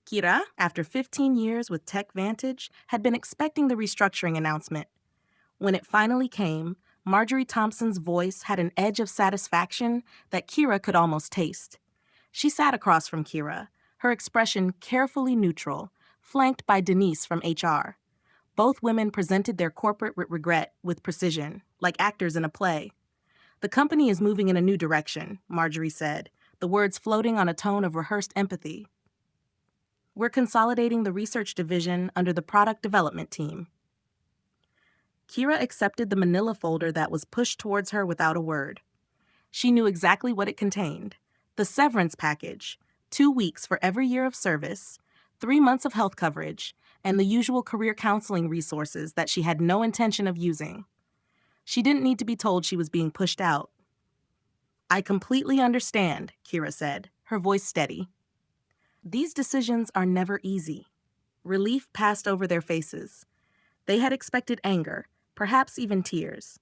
Kira, after 15 years with TechVantage, had been expecting the restructuring announcement. When it finally came, Marjorie Thompson's voice had an edge of satisfaction that Kira could almost taste. She sat across from Kira, her expression carefully neutral, flanked by Denise from HR. Both women presented their corporate regret with precision, like actors in a play. "The company is moving in a new direction," Marjorie said, the words floating on a tone of rehearsed empathy. "We're consolidating the research division under the product development team." Kira accepted the manila folder that was pushed towards her without a word. She knew exactly what it contained: the severance package, 2 weeks for every year of service, 3 months of health coverage, and the usual career counseling resources that she had no intention of using. She didn't need to be told she was being pushed out. "I completely understand," Kira said, her voice steady. These decisions are never easy. Relief passed over their faces. They had expected anger, perhaps even tears.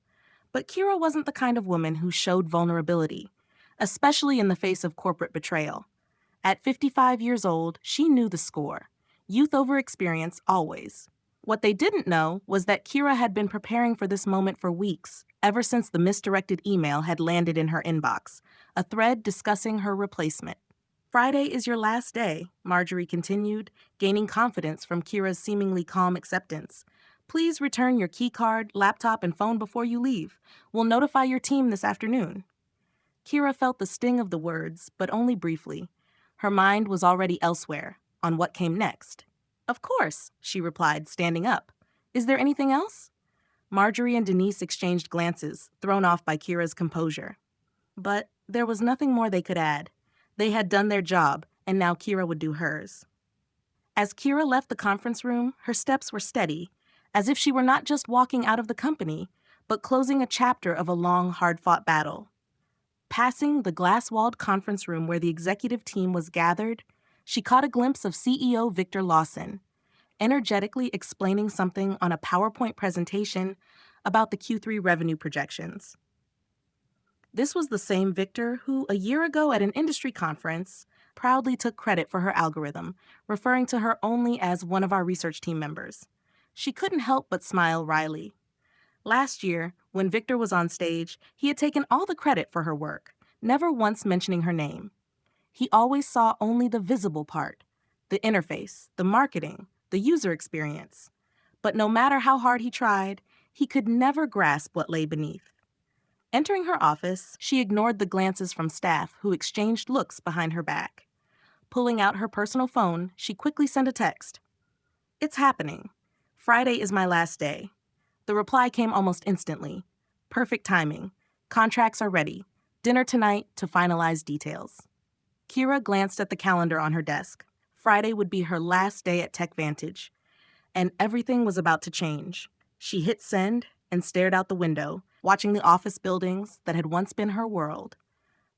But Kira wasn't the kind of woman who showed vulnerability, especially in the face of corporate betrayal. At 55 years old, she knew the score. Youth over experience always. What they didn't know was that Kira had been preparing for this moment for weeks, ever since the misdirected email had landed in her inbox, a thread discussing her replacement. "Friday is your last day," Marjorie continued, gaining confidence from Kira's seemingly calm acceptance. "Please return your keycard, laptop, and phone before you leave. We'll notify your team this afternoon." Kira felt the sting of the words, but only briefly. Her mind was already elsewhere, on what came next. "Of course," she replied, standing up. "Is there anything else?" Marjorie and Denise exchanged glances, thrown off by Kira's composure. But there was nothing more they could add. They had done their job, and now Kira would do hers. As Kira left the conference room, her steps were steady, as if she were not just walking out of the company, but closing a chapter of a long, hard-fought battle. Passing the glass-walled conference room where the executive team was gathered, she caught a glimpse of CEO Victor Lawson, energetically explaining something on a PowerPoint presentation about the Q3 revenue projections. This was the same Victor who, a year ago at an industry conference, proudly took credit for her algorithm, referring to her only as one of our research team members. She couldn't help but smile wryly. Last year, when Victor was on stage, he had taken all the credit for her work, never once mentioning her name. He always saw only the visible part, the interface, the marketing, the user experience. But no matter how hard he tried, he could never grasp what lay beneath. Entering her office, she ignored the glances from staff who exchanged looks behind her back. Pulling out her personal phone, she quickly sent a text. "It's happening. Friday is my last day." The reply came almost instantly. "Perfect timing. Contracts are ready. Dinner tonight to finalize details." Kira glanced at the calendar on her desk. Friday would be her last day at TechVantage, and everything was about to change. She hit send and stared out the window, watching the office buildings that had once been her world.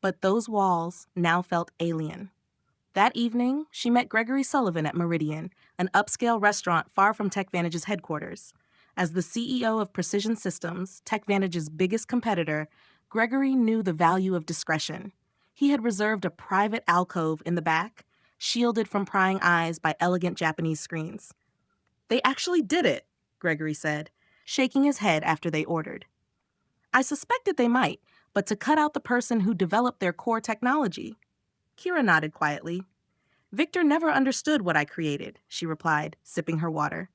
But those walls now felt alien. That evening, she met Gregory Sullivan at Meridian, an upscale restaurant far from TechVantage's headquarters. As the CEO of Precision Systems, TechVantage's biggest competitor, Gregory knew the value of discretion. He had reserved a private alcove in the back, shielded from prying eyes by elegant Japanese screens. "They actually did it," Gregory said, shaking his head after they ordered. "I suspected they might, but to cut out the person who developed their core technology." Kira nodded quietly. "Victor never understood what I created," she replied, sipping her water.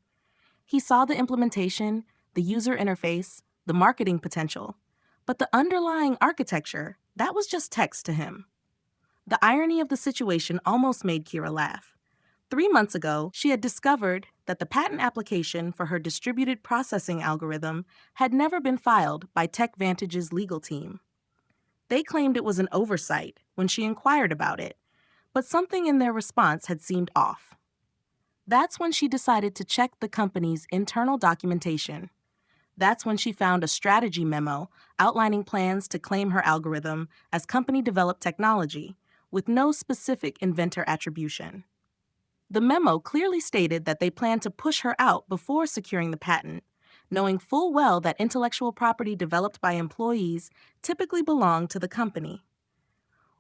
"He saw the implementation, the user interface, the marketing potential, but the underlying architecture, that was just text to him." The irony of the situation almost made Kira laugh. 3 months ago, she had discovered that the patent application for her distributed processing algorithm had never been filed by TechVantage's legal team. They claimed it was an oversight when she inquired about it, but something in their response had seemed off. That's when she decided to check the company's internal documentation. That's when she found a strategy memo outlining plans to claim her algorithm as company-developed technology, with no specific inventor attribution. The memo clearly stated that they planned to push her out before securing the patent, knowing full well that intellectual property developed by employees typically belonged to the company.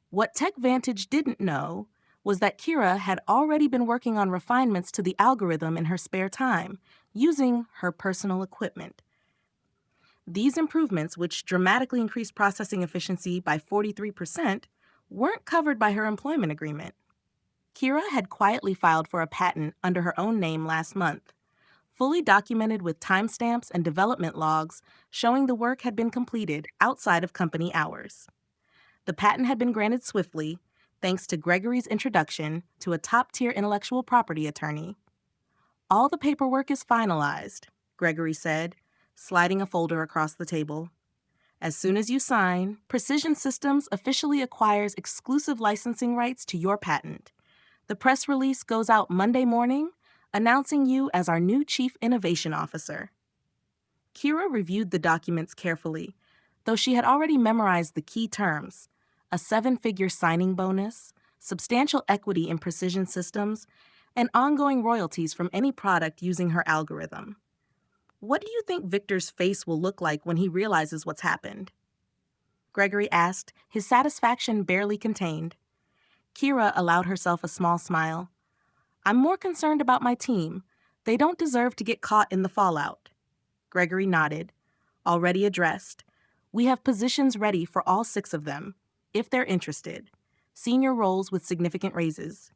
What TechVantage didn't know was that Kira had already been working on refinements to the algorithm in her spare time, using her personal equipment. These improvements, which dramatically increased processing efficiency by 43%, weren't covered by her employment agreement. Kira had quietly filed for a patent under her own name last month, fully documented with timestamps and development logs showing the work had been completed outside of company hours. The patent had been granted swiftly, thanks to Gregory's introduction to a top-tier intellectual property attorney. "All the paperwork is finalized," Gregory said, sliding a folder across the table. "As soon as you sign, Precision Systems officially acquires exclusive licensing rights to your patent. The press release goes out Monday morning, announcing you as our new Chief Innovation Officer." Kira reviewed the documents carefully, though she had already memorized the key terms: a 7-figure signing bonus, substantial equity in Precision Systems, and ongoing royalties from any product using her algorithm. "What do you think Victor's face will look like when he realizes what's happened?" Gregory asked, his satisfaction barely contained. Kira allowed herself a small smile. "I'm more concerned about my team. They don't deserve to get caught in the fallout." Gregory nodded. "Already addressed. We have positions ready for all 6 of them, if they're interested. Senior roles with significant raises."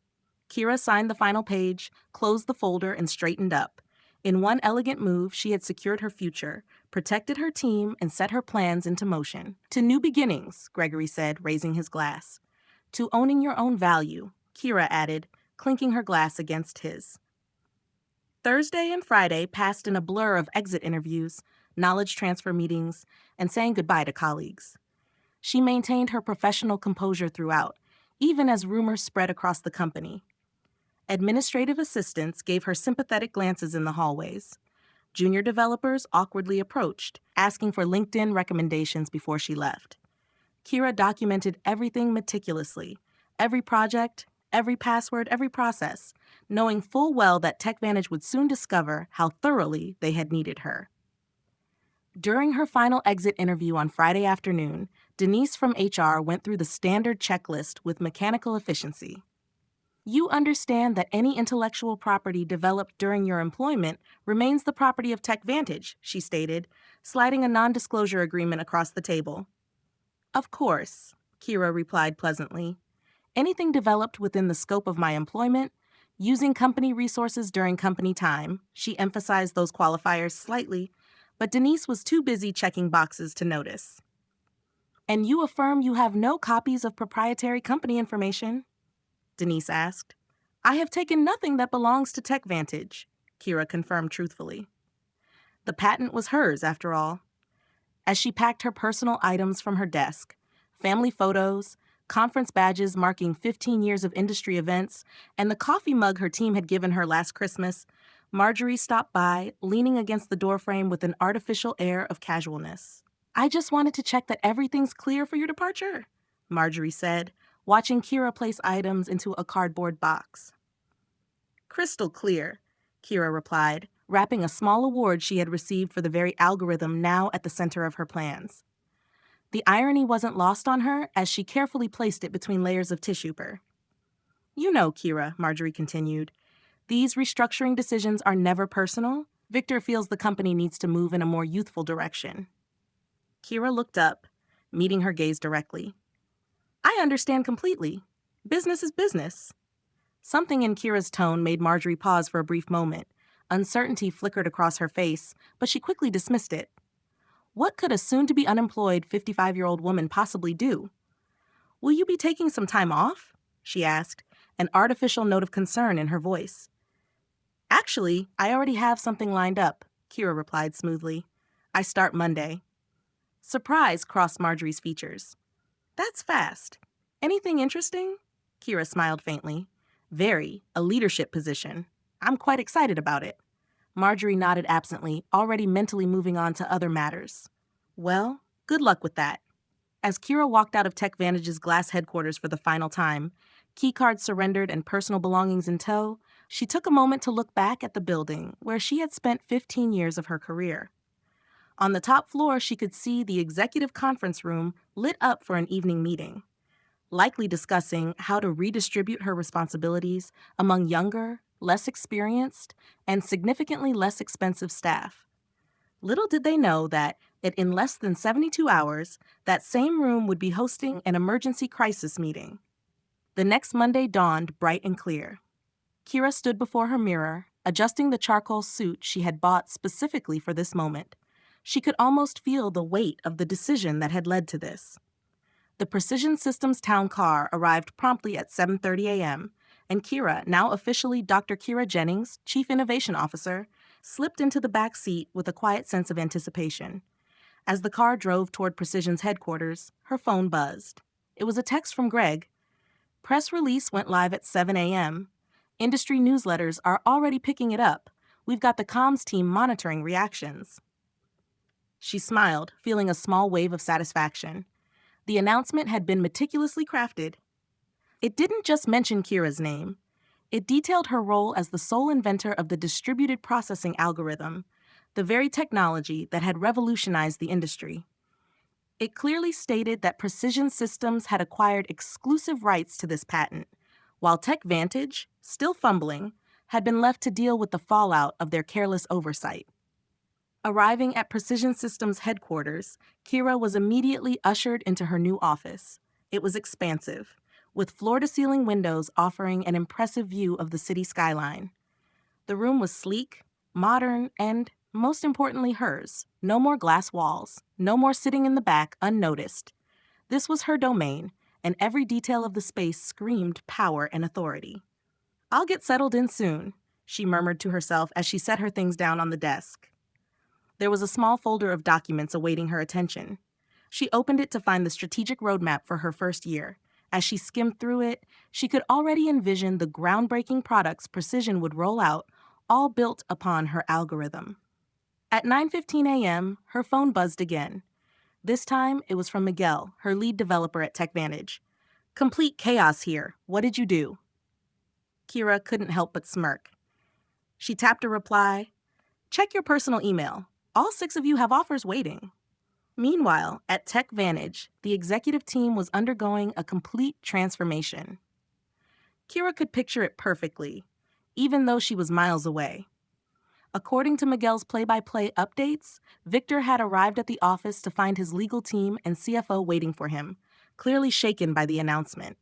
Kira signed the final page, closed the folder, and straightened up. In one elegant move, she had secured her future, protected her team, and set her plans into motion. "To new beginnings," Gregory said, raising his glass. "To owning your own value," Kira added, clinking her glass against his. Thursday and Friday passed in a blur of exit interviews, knowledge transfer meetings, and saying goodbye to colleagues. She maintained her professional composure throughout, even as rumors spread across the company. Administrative assistants gave her sympathetic glances in the hallways. Junior developers awkwardly approached, asking for LinkedIn recommendations before she left. Kira documented everything meticulously, every project, every password, every process, knowing full well that TechVantage would soon discover how thoroughly they had needed her. During her final exit interview on Friday afternoon, Denise from HR went through the standard checklist with mechanical efficiency. "You understand that any intellectual property developed during your employment remains the property of TechVantage," she stated, sliding a non-disclosure agreement across the table. "Of course," Kira replied pleasantly. "Anything developed within the scope of my employment, using company resources during company time," she emphasized those qualifiers slightly, but Denise was too busy checking boxes to notice. "And you affirm you have no copies of proprietary company information?" Denise asked. "I have taken nothing that belongs to TechVantage," Kira confirmed truthfully. The patent was hers, after all. As she packed her personal items from her desk, family photos, conference badges marking 15 years of industry events, and the coffee mug her team had given her last Christmas, Marjorie stopped by, leaning against the doorframe with an artificial air of casualness. "I just wanted to check that everything's clear for your departure," Marjorie said, watching Kira place items into a cardboard box. "Crystal clear," Kira replied, wrapping a small award she had received for the very algorithm now at the center of her plans. The irony wasn't lost on her as she carefully placed it between layers of tissue paper. "You know, Kira," Marjorie continued, "these restructuring decisions are never personal. Victor feels the company needs to move in a more youthful direction." Kira looked up, meeting her gaze directly. "I understand completely. Business is business." Something in Kira's tone made Marjorie pause for a brief moment. Uncertainty flickered across her face, but she quickly dismissed it. What could a soon-to-be unemployed 55-year-old woman possibly do? "Will you be taking some time off?" she asked, an artificial note of concern in her voice. "Actually, I already have something lined up," Kira replied smoothly. "I start Monday." Surprise crossed Marjorie's features. "That's fast. Anything interesting?" Kira smiled faintly. "Very. A leadership position. I'm quite excited about it." Marjorie nodded absently, already mentally moving on to other matters. "Well, good luck with that." As Kira walked out of TechVantage's glass headquarters for the final time, keycards surrendered and personal belongings in tow, she took a moment to look back at the building where she had spent 15 years of her career. On the top floor, she could see the executive conference room lit up for an evening meeting. likely discussing how to redistribute her responsibilities among younger, less experienced, and significantly less expensive staff. Little did they know that in less than 72 hours, that same room would be hosting an emergency crisis meeting. The next Monday dawned bright and clear. Kira stood before her mirror, adjusting the charcoal suit she had bought specifically for this moment. She could almost feel the weight of the decision that had led to this. The Precision Systems town car arrived promptly at 7:30 a.m., and Kira, now officially Dr. Kira Jennings, Chief Innovation Officer, slipped into the back seat with a quiet sense of anticipation. As the car drove toward Precision's headquarters, her phone buzzed. It was a text from Greg. Press release went live at 7 a.m. Industry newsletters are already picking it up. We've got the comms team monitoring reactions. She smiled, feeling a small wave of satisfaction. The announcement had been meticulously crafted. It didn't just mention Kira's name. It detailed her role as the sole inventor of the distributed processing algorithm, the very technology that had revolutionized the industry. It clearly stated that Precision Systems had acquired exclusive rights to this patent, while TechVantage, still fumbling, had been left to deal with the fallout of their careless oversight. Arriving at Precision Systems headquarters, Kira was immediately ushered into her new office. It was expansive, with floor-to-ceiling windows offering an impressive view of the city skyline. The room was sleek, modern, and, most importantly, hers. No more glass walls, no more sitting in the back unnoticed. This was her domain, and every detail of the space screamed power and authority. "I'll get settled in soon," she murmured to herself as she set her things down on the desk. There was a small folder of documents awaiting her attention. She opened it to find the strategic roadmap for her first year. As she skimmed through it, she could already envision the groundbreaking products Precision would roll out, all built upon her algorithm. At 9:15 a.m., her phone buzzed again. This time, it was from Miguel, her lead developer at TechVantage. "Complete chaos here. What did you do?" Kira couldn't help but smirk. She tapped a reply. "Check your personal email. All 6 of you have offers waiting." Meanwhile, at TechVantage, the executive team was undergoing a complete transformation. Kira could picture it perfectly, even though she was miles away. According to Miguel's play-by-play updates, Victor had arrived at the office to find his legal team and CFO waiting for him, clearly shaken by the announcement.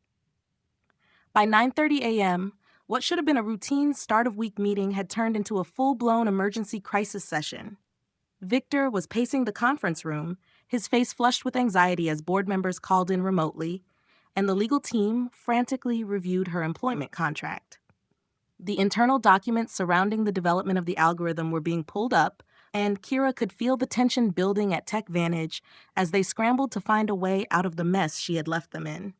By 9:30 a.m., what should have been a routine start-of-week meeting had turned into a full-blown emergency crisis session. Victor was pacing the conference room, his face flushed with anxiety as board members called in remotely, and the legal team frantically reviewed her employment contract. The internal documents surrounding the development of the algorithm were being pulled up, and Kira could feel the tension building at TechVantage as they scrambled to find a way out of the mess she had left them in.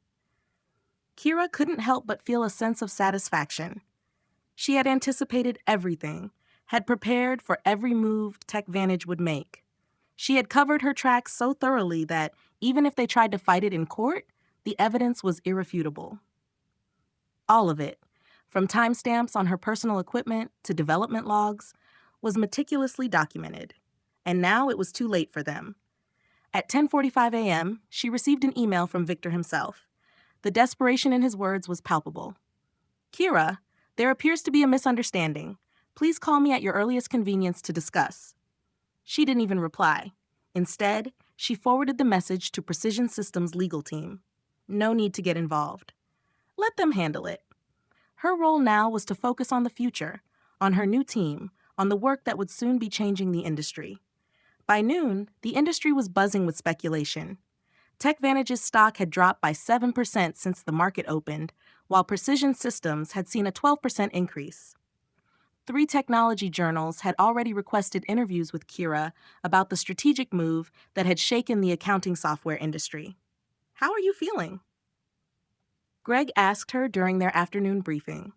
Kira couldn't help but feel a sense of satisfaction. She had anticipated everything, had prepared for every move TechVantage would make. She had covered her tracks so thoroughly that, even if they tried to fight it in court, the evidence was irrefutable. All of it, from timestamps on her personal equipment to development logs, was meticulously documented. And now it was too late for them. At 10:45 a.m., she received an email from Victor himself. The desperation in his words was palpable. "Kira, there appears to be a misunderstanding. Please call me at your earliest convenience to discuss." She didn't even reply. Instead, she forwarded the message to Precision Systems' legal team. No need to get involved. Let them handle it. Her role now was to focus on the future, on her new team, on the work that would soon be changing the industry. By noon, the industry was buzzing with speculation. TechVantage's stock had dropped by 7% since the market opened, while Precision Systems had seen a 12% increase. 3 technology journals had already requested interviews with Kira about the strategic move that had shaken the accounting software industry. "How are you feeling?" Greg asked her during their afternoon briefing.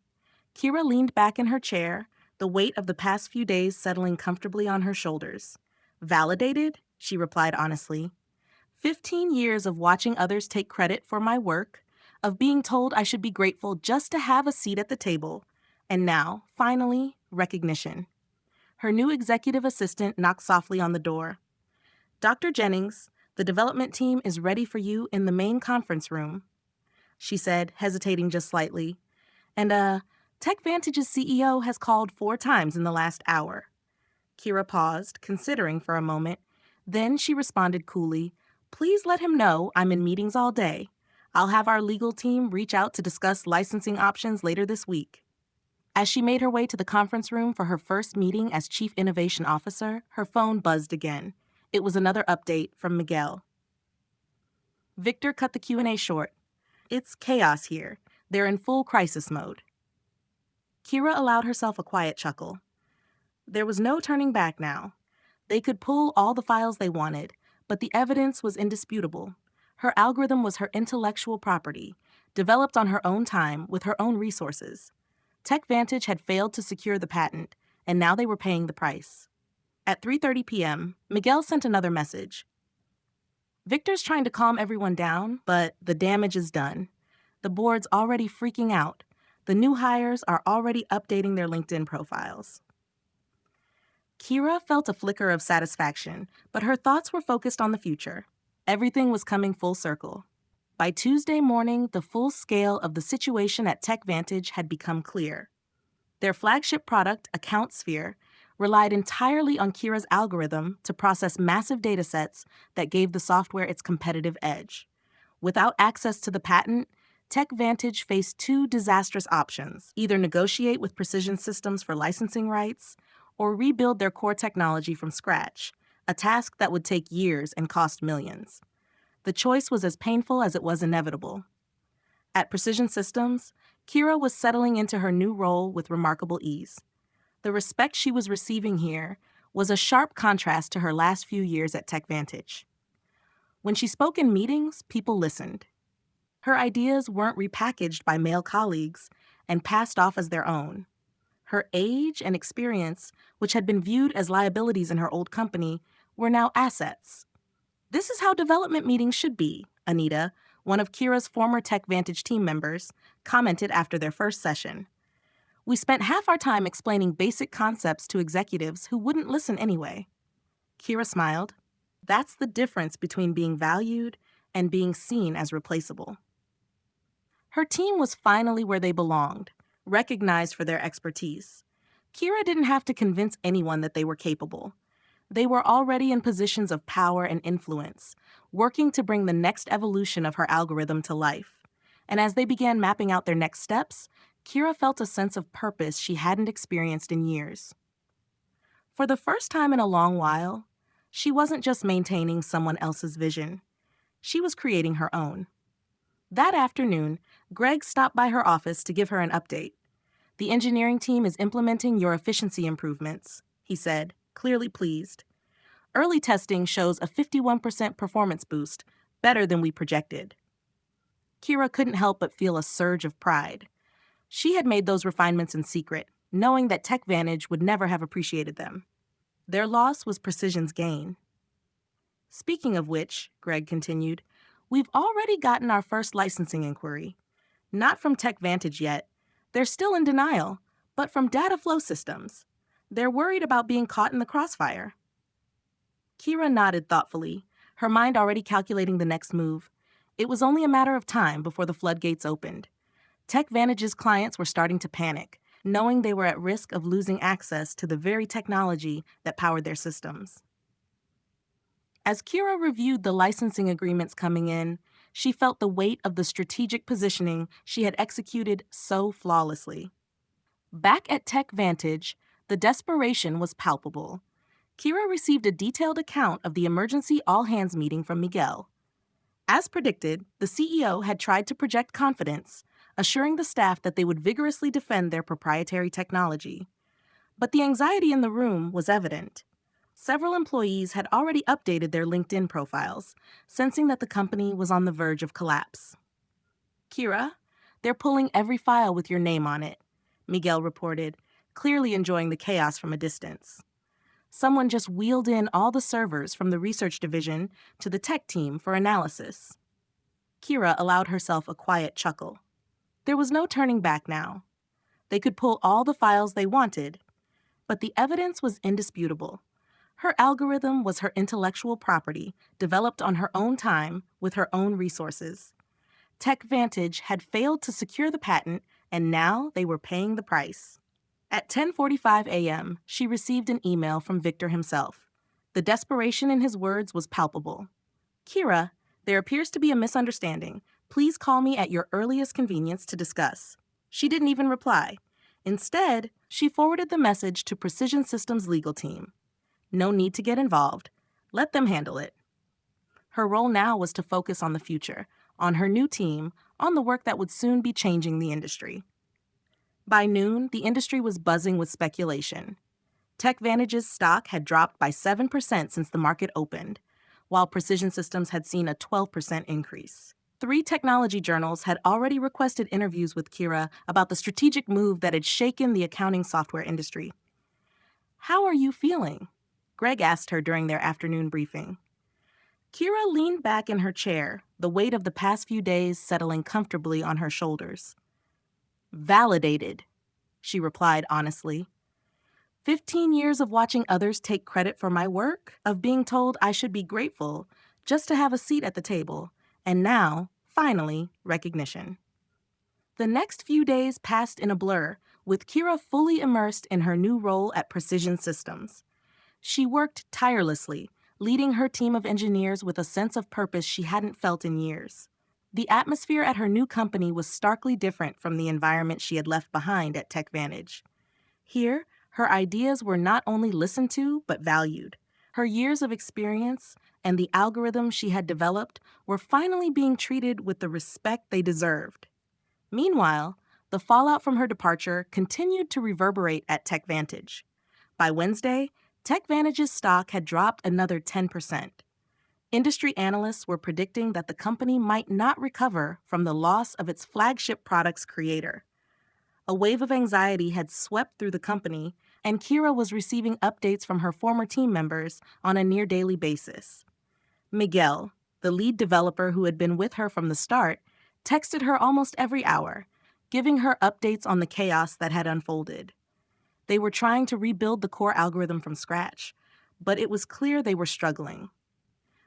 Kira leaned back in her chair, the weight of the past few days settling comfortably on her shoulders. "Validated?" she replied honestly. 15 years of watching others take credit for my work, of being told I should be grateful just to have a seat at the table, and now, finally, recognition. Her new executive assistant knocked softly on the door. "Dr. Jennings, the development team is ready for you in the main conference room." she said, hesitating just slightly. And TechVantage's CEO has called 4 times in the last hour. Kira paused, considering for a moment. Then she responded coolly, "Please let him know I'm in meetings all day. I'll have our legal team reach out to discuss licensing options later this week." As she made her way to the conference room for her first meeting as Chief Innovation Officer, her phone buzzed again. It was another update from Miguel. Victor cut the Q&A short. "It's chaos here. They're in full crisis mode." Kira allowed herself a quiet chuckle. There was no turning back now. They could pull all the files they wanted, but the evidence was indisputable. Her algorithm was her intellectual property, developed on her own time with her own resources. TechVantage had failed to secure the patent, and now they were paying the price. At 3:30 p.m., Miguel sent another message. "Victor's trying to calm everyone down, but the damage is done. The board's already freaking out. The new hires are already updating their LinkedIn profiles." Kira felt a flicker of satisfaction, but her thoughts were focused on the future. Everything was coming full circle. By Tuesday morning, the full scale of the situation at TechVantage had become clear. Their flagship product, AccountSphere, relied entirely on Kira's algorithm to process massive datasets that gave the software its competitive edge. Without access to the patent, TechVantage faced 2 disastrous options: either negotiate with Precision Systems for licensing rights, or rebuild their core technology from scratch, a task that would take years and cost millions. The choice was as painful as it was inevitable. At Precision Systems, Kira was settling into her new role with remarkable ease. The respect she was receiving here was a sharp contrast to her last few years at TechVantage. When she spoke in meetings, people listened. Her ideas weren't repackaged by male colleagues and passed off as their own. Her age and experience, which had been viewed as liabilities in her old company, were now assets. "This is how development meetings should be," Anita, one of Kira's former TechVantage team members, commented after their first session. "We spent half our time explaining basic concepts to executives who wouldn't listen anyway." Kira smiled. That's the difference between being valued and being seen as replaceable. Her team was finally where they belonged, recognized for their expertise. Kira didn't have to convince anyone that they were capable. They were already in positions of power and influence, working to bring the next evolution of her algorithm to life. And as they began mapping out their next steps, Kira felt a sense of purpose she hadn't experienced in years. For the first time in a long while, she wasn't just maintaining someone else's vision. She was creating her own. That afternoon, Greg stopped by her office to give her an update. "The engineering team is implementing your efficiency improvements," he said, clearly pleased. "Early testing shows a 51% performance boost, better than we projected." Kira couldn't help but feel a surge of pride. She had made those refinements in secret, knowing that TechVantage would never have appreciated them. Their loss was Precision's gain. "Speaking of which," Greg continued, "we've already gotten our first licensing inquiry. Not from TechVantage yet. They're still in denial, but from Data Flow Systems. They're worried about being caught in the crossfire." Kira nodded thoughtfully, her mind already calculating the next move. It was only a matter of time before the floodgates opened. TechVantage's clients were starting to panic, knowing they were at risk of losing access to the very technology that powered their systems. As Kira reviewed the licensing agreements coming in, she felt the weight of the strategic positioning she had executed so flawlessly. Back at TechVantage, the desperation was palpable. Kira received a detailed account of the emergency all-hands meeting from Miguel. As predicted, the CEO had tried to project confidence, assuring the staff that they would vigorously defend their proprietary technology. But the anxiety in the room was evident. Several employees had already updated their LinkedIn profiles, sensing that the company was on the verge of collapse. "Kira, they're pulling every file with your name on it," Miguel reported, clearly enjoying the chaos from a distance. "Someone just wheeled in all the servers from the research division to the tech team for analysis." Kira allowed herself a quiet chuckle. There was no turning back now. They could pull all the files they wanted, but the evidence was indisputable. Her algorithm was her intellectual property, developed on her own time with her own resources. TechVantage had failed to secure the patent, and now they were paying the price. At 10:45 a.m., she received an email from Victor himself. The desperation in his words was palpable. "Kira, there appears to be a misunderstanding. Please call me at your earliest convenience to discuss." She didn't even reply. Instead, she forwarded the message to Precision Systems' legal team. No need to get involved. Let them handle it. Her role now was to focus on the future, on her new team, on the work that would soon be changing the industry. By noon, the industry was buzzing with speculation. TechVantage's stock had dropped by 7% since the market opened, while Precision Systems had seen a 12% increase. 3 technology journals had already requested interviews with Kira about the strategic move that had shaken the accounting software industry. "How are you feeling?" Greg asked her during their afternoon briefing. Kira leaned back in her chair, the weight of the past few days settling comfortably on her shoulders. "Validated," she replied honestly. 15 years of watching others take credit for my work, of being told I should be grateful just to have a seat at the table, and now, finally, recognition. The next few days passed in a blur, with Kira fully immersed in her new role at Precision Systems. She worked tirelessly, leading her team of engineers with a sense of purpose she hadn't felt in years. The atmosphere at her new company was starkly different from the environment she had left behind at TechVantage. Here, her ideas were not only listened to, but valued. Her years of experience and the algorithms she had developed were finally being treated with the respect they deserved. Meanwhile, the fallout from her departure continued to reverberate at TechVantage. By Wednesday, TechVantage's stock had dropped another 10%. Industry analysts were predicting that the company might not recover from the loss of its flagship product's creator. A wave of anxiety had swept through the company, and Kira was receiving updates from her former team members on a near-daily basis. Miguel, the lead developer who had been with her from the start, texted her almost every hour, giving her updates on the chaos that had unfolded. They were trying to rebuild the core algorithm from scratch, but it was clear they were struggling.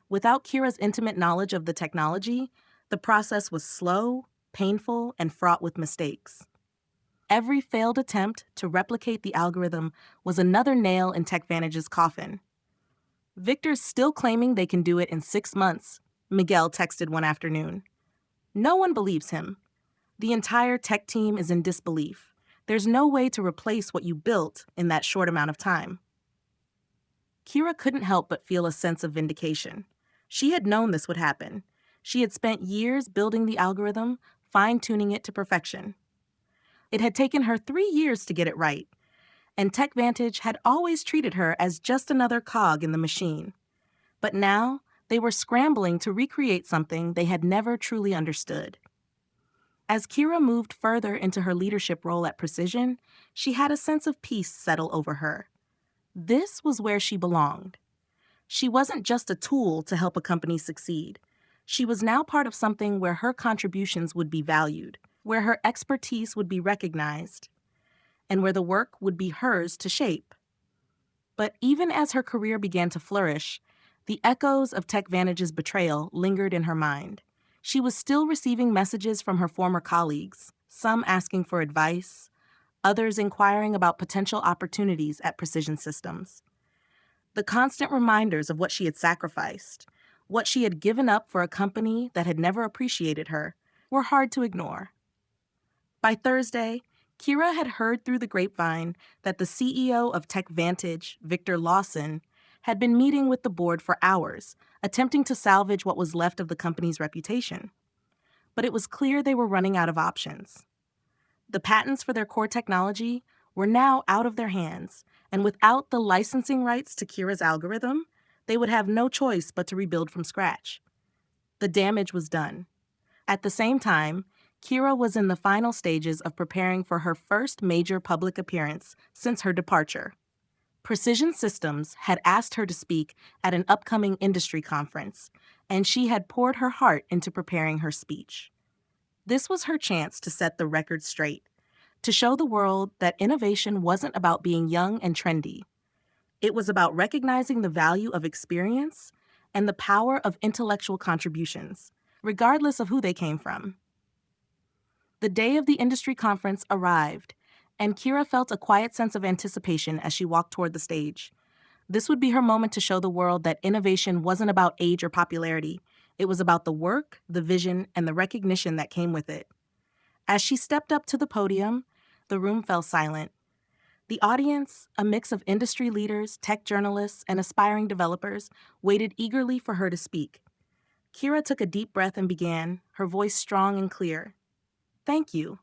Without Kira's intimate knowledge of the technology, the process was slow, painful, and fraught with mistakes. Every failed attempt to replicate the algorithm was another nail in TechVantage's coffin. "Victor's still claiming they can do it in 6 months," Miguel texted one afternoon. "No one believes him. The entire tech team is in disbelief. There's no way to replace what you built in that short amount of time." Kira couldn't help but feel a sense of vindication. She had known this would happen. She had spent years building the algorithm, fine-tuning it to perfection. It had taken her 3 years to get it right, and TechVantage had always treated her as just another cog in the machine. But now, they were scrambling to recreate something they had never truly understood. As Kira moved further into her leadership role at Precision, she had a sense of peace settle over her. This was where she belonged. She wasn't just a tool to help a company succeed. She was now part of something where her contributions would be valued, where her expertise would be recognized, and where the work would be hers to shape. But even as her career began to flourish, the echoes of TechVantage's betrayal lingered in her mind. She was still receiving messages from her former colleagues, some asking for advice, others inquiring about potential opportunities at Precision Systems. The constant reminders of what she had sacrificed, what she had given up for a company that had never appreciated her, were hard to ignore. By Thursday, Kira had heard through the grapevine that the CEO of TechVantage, Victor Lawson, had been meeting with the board for hours, attempting to salvage what was left of the company's reputation. But it was clear they were running out of options. The patents for their core technology were now out of their hands, and without the licensing rights to Kira's algorithm, they would have no choice but to rebuild from scratch. The damage was done. At the same time, Kira was in the final stages of preparing for her first major public appearance since her departure. Precision Systems had asked her to speak at an upcoming industry conference, and she had poured her heart into preparing her speech. This was her chance to set the record straight, to show the world that innovation wasn't about being young and trendy. It was about recognizing the value of experience and the power of intellectual contributions, regardless of who they came from. The day of the industry conference arrived, and Kira felt a quiet sense of anticipation as she walked toward the stage. This would be her moment to show the world that innovation wasn't about age or popularity. It was about the work, the vision, and the recognition that came with it. As she stepped up to the podium, the room fell silent. The audience, a mix of industry leaders, tech journalists, and aspiring developers, waited eagerly for her to speak. Kira took a deep breath and began, her voice strong and clear. Thank you.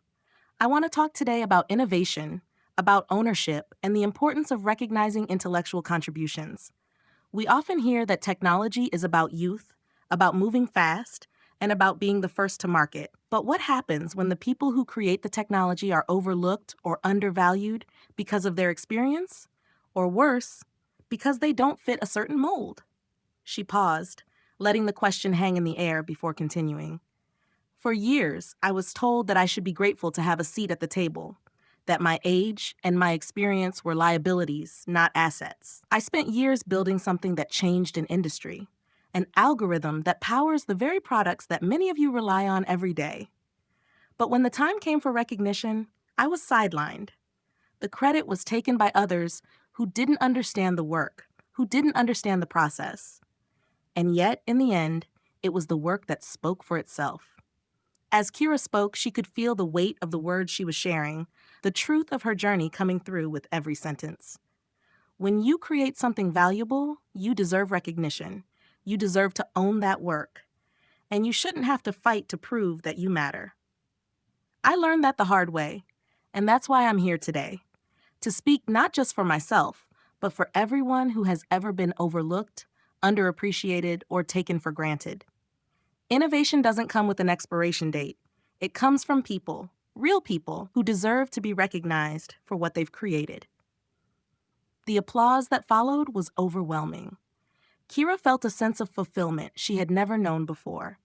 I want to talk today about innovation, about ownership, and the importance of recognizing intellectual contributions. We often hear that technology is about youth, about moving fast, and about being the first to market. But what happens when the people who create the technology are overlooked or undervalued because of their experience? Or worse, because they don't fit a certain mold? She paused, letting the question hang in the air before continuing. For years, I was told that I should be grateful to have a seat at the table, that my age and my experience were liabilities, not assets. I spent years building something that changed an industry, an algorithm that powers the very products that many of you rely on every day. But when the time came for recognition, I was sidelined. The credit was taken by others who didn't understand the work, who didn't understand the process. And yet, in the end, it was the work that spoke for itself. As Kira spoke, she could feel the weight of the words she was sharing, the truth of her journey coming through with every sentence. When you create something valuable, you deserve recognition. You deserve to own that work. And you shouldn't have to fight to prove that you matter. I learned that the hard way, and that's why I'm here today. To speak not just for myself, but for everyone who has ever been overlooked, underappreciated, or taken for granted. Innovation doesn't come with an expiration date. It comes from people, real people, who deserve to be recognized for what they've created. The applause that followed was overwhelming. Kira felt a sense of fulfillment she had never known before.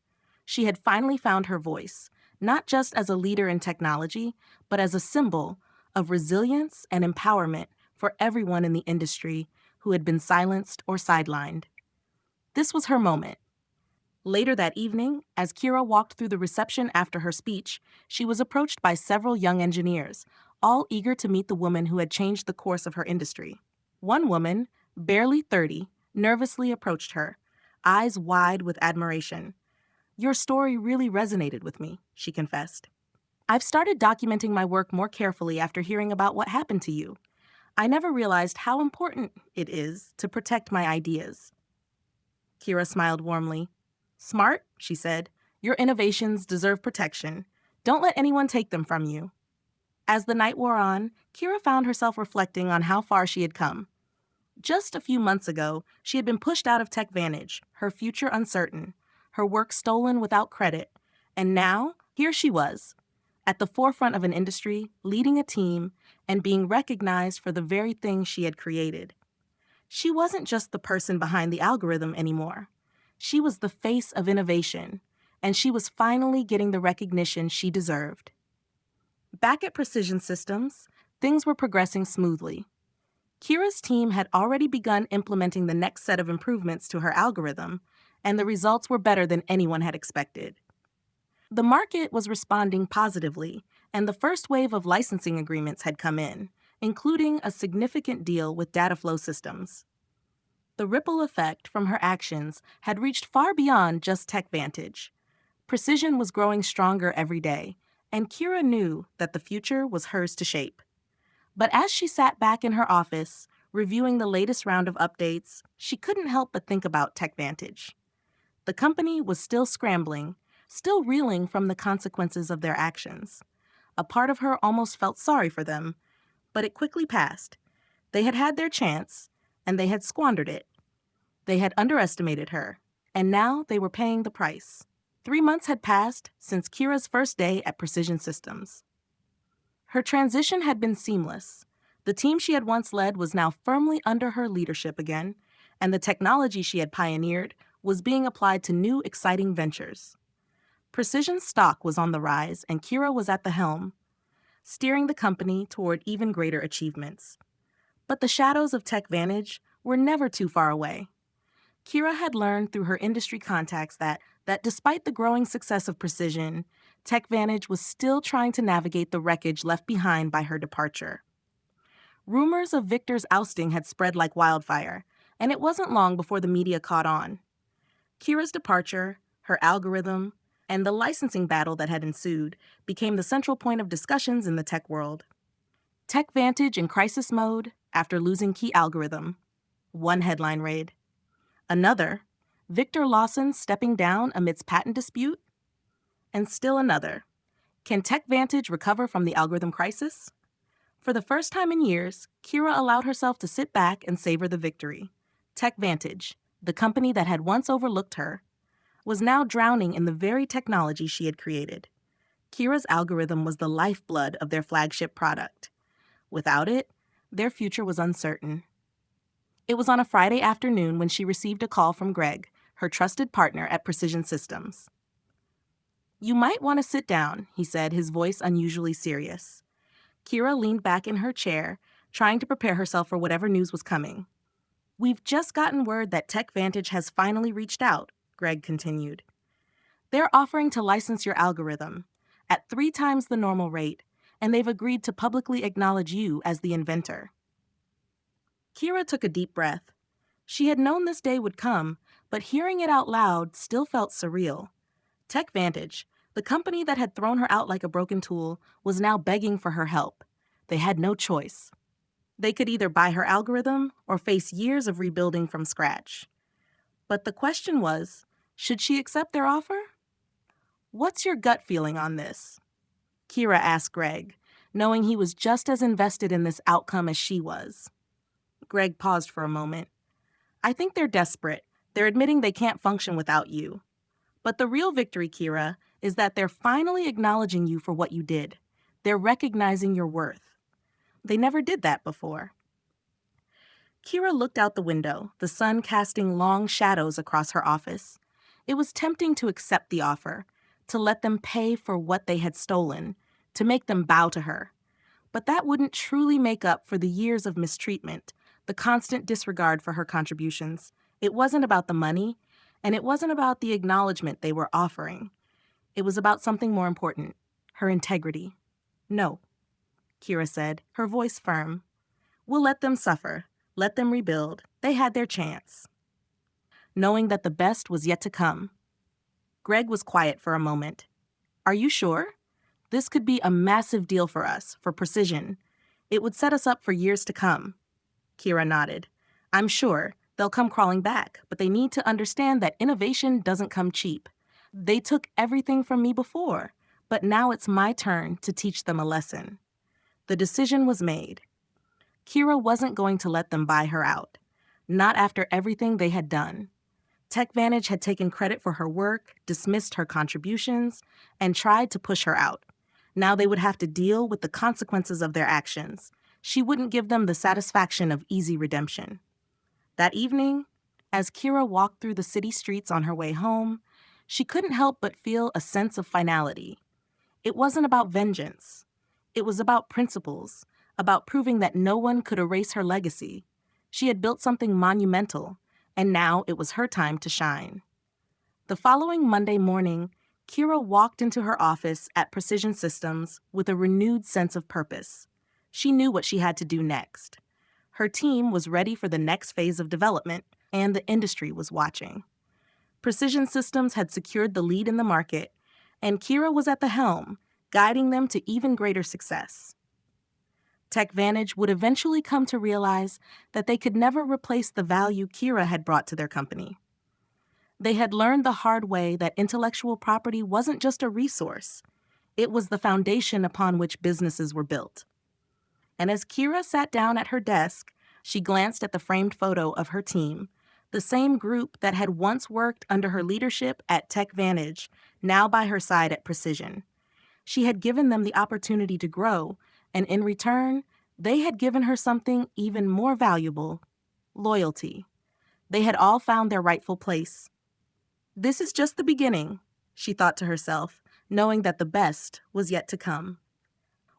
She had finally found her voice, not just as a leader in technology, but as a symbol of resilience and empowerment for everyone in the industry who had been silenced or sidelined. This was her moment. Later that evening, as Kira walked through the reception after her speech, she was approached by several young engineers, all eager to meet the woman who had changed the course of her industry. One woman, barely 30, nervously approached her, eyes wide with admiration. "Your story really resonated with me," she confessed. "I've started documenting my work more carefully after hearing about what happened to you. I never realized how important it is to protect my ideas." Kira smiled warmly. "Smart," she said. "Your innovations deserve protection. Don't let anyone take them from you." As the night wore on, Kira found herself reflecting on how far she had come. Just a few months ago, she had been pushed out of TechVantage, her future uncertain, her work stolen without credit, and now, here she was, at the forefront of an industry, leading a team, and being recognized for the very thing she had created. She wasn't just the person behind the algorithm anymore. She was the face of innovation, and she was finally getting the recognition she deserved. Back at Precision Systems, things were progressing smoothly. Kira's team had already begun implementing the next set of improvements to her algorithm, and the results were better than anyone had expected. The market was responding positively, and the first wave of licensing agreements had come in, including a significant deal with Dataflow Systems. The ripple effect from her actions had reached far beyond just TechVantage. Precision was growing stronger every day, and Kira knew that the future was hers to shape. But as she sat back in her office, reviewing the latest round of updates, she couldn't help but think about TechVantage. The company was still scrambling, still reeling from the consequences of their actions. A part of her almost felt sorry for them, but it quickly passed. They had had their chance, and they had squandered it. They had underestimated her, and now they were paying the price. 3 months had passed since Kira's first day at Precision Systems. Her transition had been seamless. The team she had once led was now firmly under her leadership again, and the technology she had pioneered was being applied to new, exciting ventures. Precision's stock was on the rise, and Kira was at the helm, steering the company toward even greater achievements. But the shadows of TechVantage were never too far away. Kira had learned through her industry contacts that despite the growing success of Precision, TechVantage was still trying to navigate the wreckage left behind by her departure. Rumors of Victor's ousting had spread like wildfire, and it wasn't long before the media caught on. Kira's departure, her algorithm, and the licensing battle that had ensued became the central point of discussions in the tech world. TechVantage in crisis mode after losing key algorithm. One headline read. Another, Victor Lawson stepping down amidst patent dispute. And still another, can TechVantage recover from the algorithm crisis? For the first time in years, Kira allowed herself to sit back and savor the victory. TechVantage, the company that had once overlooked her, was now drowning in the very technology she had created. Kira's algorithm was the lifeblood of their flagship product. Without it, their future was uncertain. It was on a Friday afternoon when she received a call from Greg, her trusted partner at Precision Systems. "You might want to sit down," he said, his voice unusually serious. Kira leaned back in her chair, trying to prepare herself for whatever news was coming. "We've just gotten word that TechVantage has finally reached out," Greg continued. "They're offering to license your algorithm at 3 times the normal rate, and they've agreed to publicly acknowledge you as the inventor." Kira took a deep breath. She had known this day would come, but hearing it out loud still felt surreal. TechVantage, the company that had thrown her out like a broken tool, was now begging for her help. They had no choice. They could either buy her algorithm or face years of rebuilding from scratch. But the question was, should she accept their offer? "What's your gut feeling on this?" Kira asked Greg, knowing he was just as invested in this outcome as she was. Greg paused for a moment. "I think they're desperate. They're admitting they can't function without you. But the real victory, Kira, is that they're finally acknowledging you for what you did. They're recognizing your worth. They never did that before." Kira looked out the window, the sun casting long shadows across her office. It was tempting to accept the offer, to let them pay for what they had stolen, to make them bow to her. But that wouldn't truly make up for the years of mistreatment, the constant disregard for her contributions. It wasn't about the money, and it wasn't about the acknowledgement they were offering. It was about something more important, her integrity. "No," Kira said, her voice firm. "We'll let them suffer. Let them rebuild. They had their chance." Knowing that the best was yet to come. Greg was quiet for a moment. "Are you sure? This could be a massive deal for us, for Precision. It would set us up for years to come." Kira nodded. "I'm sure. They'll come crawling back, but they need to understand that innovation doesn't come cheap. They took everything from me before, but now it's my turn to teach them a lesson." The decision was made. Kira wasn't going to let them buy her out, not after everything they had done. TechVantage had taken credit for her work, dismissed her contributions, and tried to push her out. Now they would have to deal with the consequences of their actions. She wouldn't give them the satisfaction of easy redemption. That evening, as Kira walked through the city streets on her way home, she couldn't help but feel a sense of finality. It wasn't about vengeance. It was about principles, about proving that no one could erase her legacy. She had built something monumental, and now it was her time to shine. The following Monday morning, Kira walked into her office at Precision Systems with a renewed sense of purpose. She knew what she had to do next. Her team was ready for the next phase of development, and the industry was watching. Precision Systems had secured the lead in the market, and Kira was at the helm, guiding them to even greater success. TechVantage would eventually come to realize that they could never replace the value Kira had brought to their company. They had learned the hard way that intellectual property wasn't just a resource. It was the foundation upon which businesses were built. And as Kira sat down at her desk, she glanced at the framed photo of her team, the same group that had once worked under her leadership at TechVantage, now by her side at Precision. She had given them the opportunity to grow, and in return, they had given her something even more valuable: loyalty. They had all found their rightful place. This is just the beginning, she thought to herself, knowing that the best was yet to come.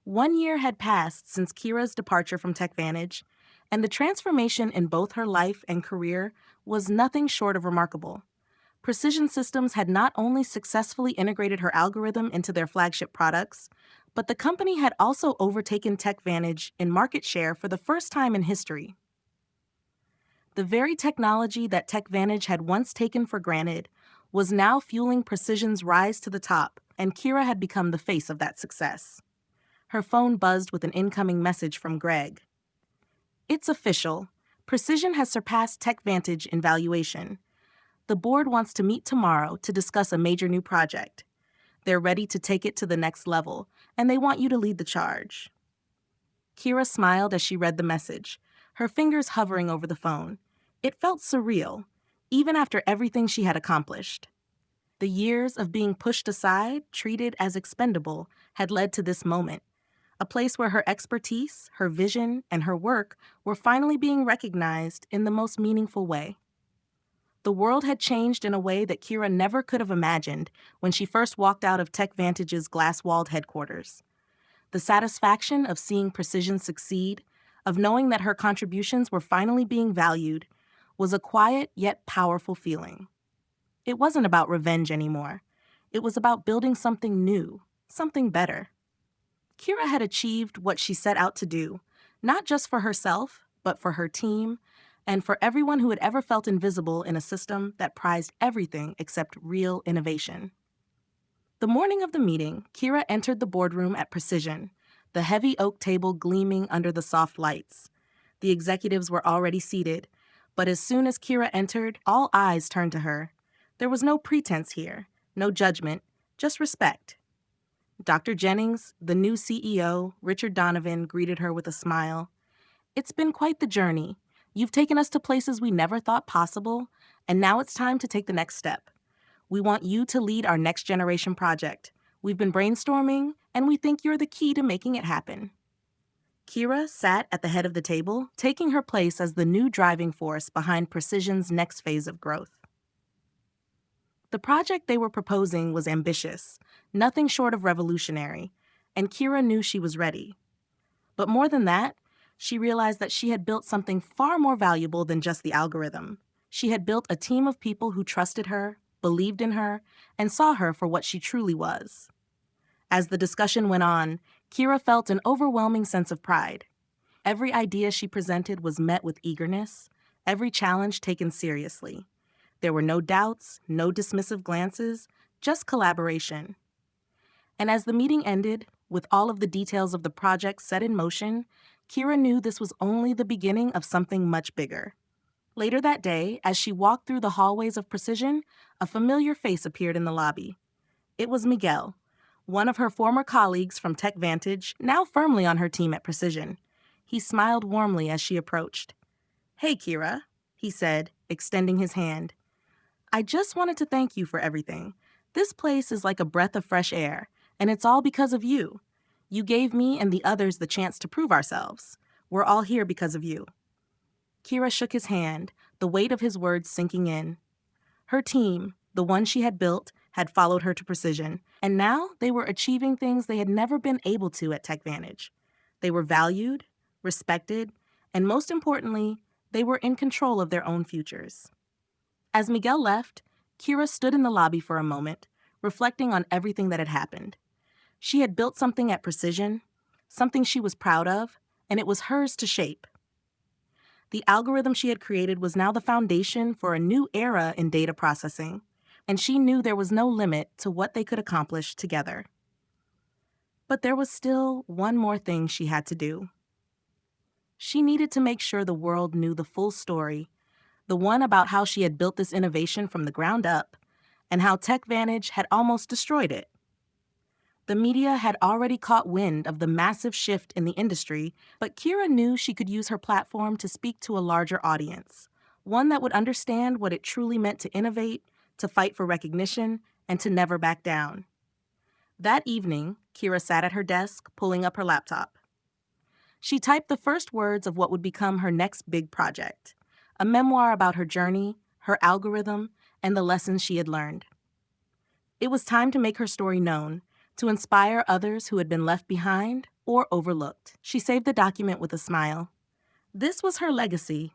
1 year had passed since Kira's departure from TechVantage, and the transformation in both her life and career was nothing short of remarkable. Precision Systems had not only successfully integrated her algorithm into their flagship products, but the company had also overtaken TechVantage in market share for the first time in history. The very technology that TechVantage had once taken for granted was now fueling Precision's rise to the top, and Kira had become the face of that success. Her phone buzzed with an incoming message from Greg. It's official. Precision has surpassed TechVantage in valuation. The board wants to meet tomorrow to discuss a major new project. They're ready to take it to the next level, and they want you to lead the charge. Kira smiled as she read the message, her fingers hovering over the phone. It felt surreal, even after everything she had accomplished. The years of being pushed aside, treated as expendable, had led to this moment, a place where her expertise, her vision, and her work were finally being recognized in the most meaningful way. The world had changed in a way that Kira never could have imagined when she first walked out of TechVantage's glass-walled headquarters. The satisfaction of seeing Precision succeed, of knowing that her contributions were finally being valued, was a quiet yet powerful feeling. It wasn't about revenge anymore. It was about building something new, something better. Kira had achieved what she set out to do, not just for herself, but for her team, and for everyone who had ever felt invisible in a system that prized everything except real innovation. The morning of the meeting, Kira entered the boardroom at Precision, the heavy oak table gleaming under the soft lights. The executives were already seated, but as soon as Kira entered, all eyes turned to her. There was no pretense here, no judgment, just respect. Dr. Jennings, the new CEO, Richard Donovan, greeted her with a smile. It's been quite the journey. You've taken us to places we never thought possible, and now it's time to take the next step. We want you to lead our next generation project. We've been brainstorming, and we think you're the key to making it happen. Kira sat at the head of the table, taking her place as the new driving force behind Precision's next phase of growth. The project they were proposing was ambitious, nothing short of revolutionary, and Kira knew she was ready. But more than that, she realized that she had built something far more valuable than just the algorithm. She had built a team of people who trusted her, believed in her, and saw her for what she truly was. As the discussion went on, Kira felt an overwhelming sense of pride. Every idea she presented was met with eagerness, every challenge taken seriously. There were no doubts, no dismissive glances, just collaboration. And as the meeting ended, with all of the details of the project set in motion, Kira knew this was only the beginning of something much bigger. Later that day, as she walked through the hallways of Precision, a familiar face appeared in the lobby. It was Miguel, one of her former colleagues from TechVantage, now firmly on her team at Precision. He smiled warmly as she approached. "Hey, Kira," he said, extending his hand. "I just wanted to thank you for everything. This place is like a breath of fresh air, and it's all because of you. You gave me and the others the chance to prove ourselves. We're all here because of you." Kira shook his hand, the weight of his words sinking in. Her team, the one she had built, had followed her to Precision, and now they were achieving things they had never been able to at TechVantage. They were valued, respected, and most importantly, they were in control of their own futures. As Miguel left, Kira stood in the lobby for a moment, reflecting on everything that had happened. She had built something at Precision, something she was proud of, and it was hers to shape. The algorithm she had created was now the foundation for a new era in data processing, and she knew there was no limit to what they could accomplish together. But there was still one more thing she had to do. She needed to make sure the world knew the full story, the one about how she had built this innovation from the ground up, and how TechVantage had almost destroyed it. The media had already caught wind of the massive shift in the industry, but Kira knew she could use her platform to speak to a larger audience, one that would understand what it truly meant to innovate, to fight for recognition, and to never back down. That evening, Kira sat at her desk, pulling up her laptop. She typed the first words of what would become her next big project, a memoir about her journey, her algorithm, and the lessons she had learned. It was time to make her story known, to inspire others who had been left behind or overlooked. She saved the document with a smile. This was her legacy,